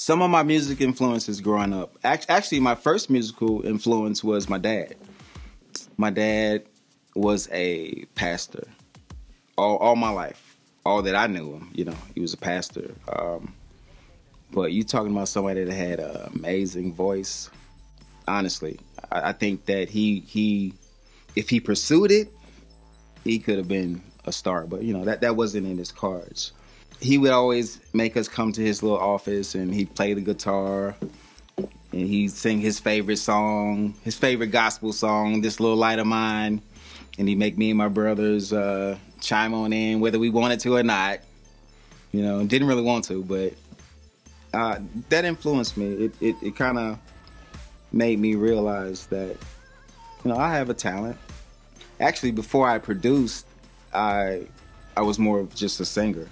Some of my music influences growing up, actually my first musical influence was my dad. My dad was a pastor all my life. All that I knew him, you know, he was a pastor. But you talking about somebody that had an amazing voice. Honestly, I think that he if he pursued it, he could have been a star. But you know, that wasn't in his cards. He would always make us come to his little office, and he'd play the guitar, and he'd sing his favorite song, his favorite gospel song, "This Little Light of Mine," and he'd make me and my brothers chime on in whether we wanted to or not. You know, didn't really want to, but that influenced me. It kind of made me realize that, you know, I have a talent. Actually, before I produced, I was more of just a singer.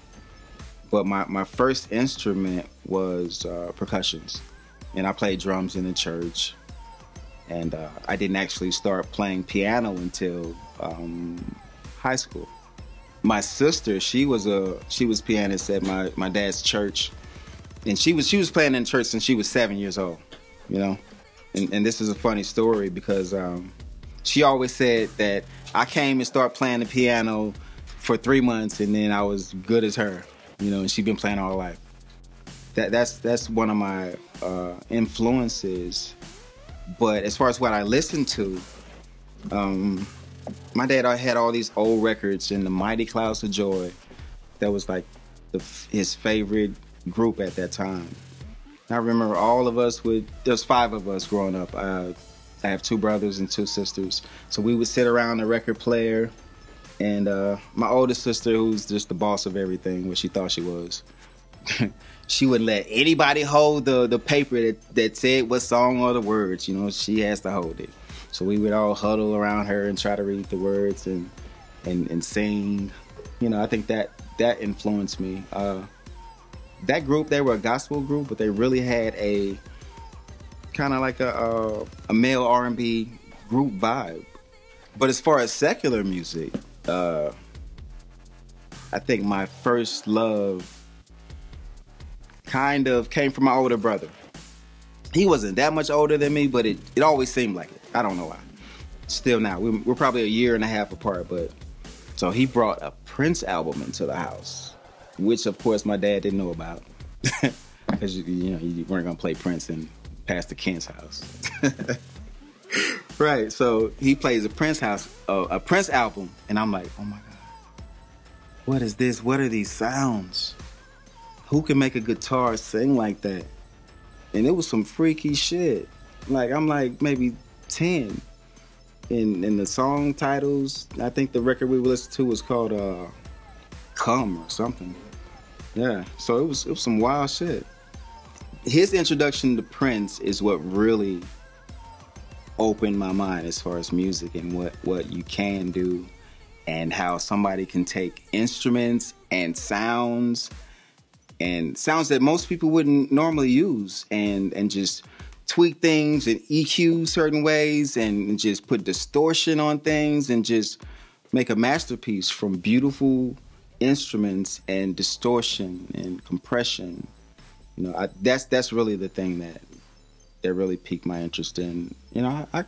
But my first instrument was percussions. And I played drums in the church. And I didn't actually start playing piano until high school. My sister, she was pianist at my dad's church. And she was playing in church since she was 7 years old, you know? And this is a funny story because she always said that I came and started playing the piano for 3 months and then I was good as her, you know, and she'd been playing all her life. That's one of my influences. But as far as what I listened to, my dad had all these old records, and the Mighty Clouds of Joy, that was like his favorite group at that time. I remember all of us there's 5 of us growing up. I have 2 brothers and 2 sisters. So we would sit around the record player, and my oldest sister, who's just the boss of everything, what she thought she was, she wouldn't let anybody hold the paper that said what song or the words. You know, she has to hold it. So we would all huddle around her and try to read the words and sing. You know, I think that influenced me. That group, they were a gospel group, but they really had a kind of like a male R&B group vibe. But as far as secular music, I think my first love kind of came from my older brother. He wasn't that much older than me, but it always seemed like it. I don't know why. Still now, we're probably a year and a half apart, but so he brought a Prince album into the house, which of course my dad didn't know about, because you know you weren't gonna play Prince in Pastor Kent's house. Right, so he plays a Prince album, and I'm like, oh my God, what is this? What are these sounds? Who can make a guitar sing like that? And it was some freaky shit. Like, I'm like maybe 10. In the song titles, I think the record we listened to was called Come or something. Yeah, so it was some wild shit. His introduction to Prince is what really opened my mind as far as music and what you can do, and how somebody can take instruments and sounds that most people wouldn't normally use and just tweak things and EQ certain ways and just put distortion on things and just make a masterpiece from beautiful instruments and distortion and compression. You know, that's really the thing that really piqued my interest in. You know, I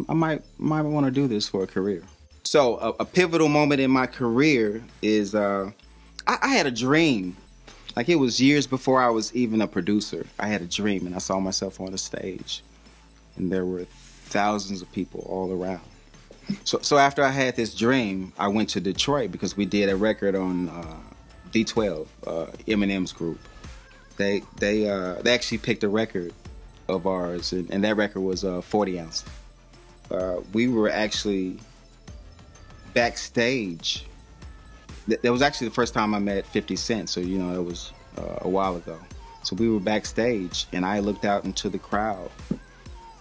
might want to do this for a career. So a pivotal moment in my career is I had a dream. Like, it was years before I was even a producer. I had a dream, and I saw myself on a stage, and there were thousands of people all around. So after I had this dream, I went to Detroit because we did a record on D12, Eminem's group. They actually picked a record of ours, and that record was 40 ounce. We were actually backstage. That was actually the first time I met 50 Cent, so you know it was a while ago. So we were backstage, and I looked out into the crowd,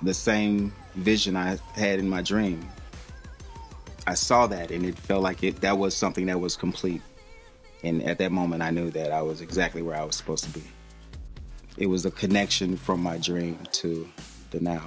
the same vision I had in my dream. I saw that, and it felt like that was something that was complete. And at that moment, I knew that I was exactly where I was supposed to be. It was a connection from my dream to the now.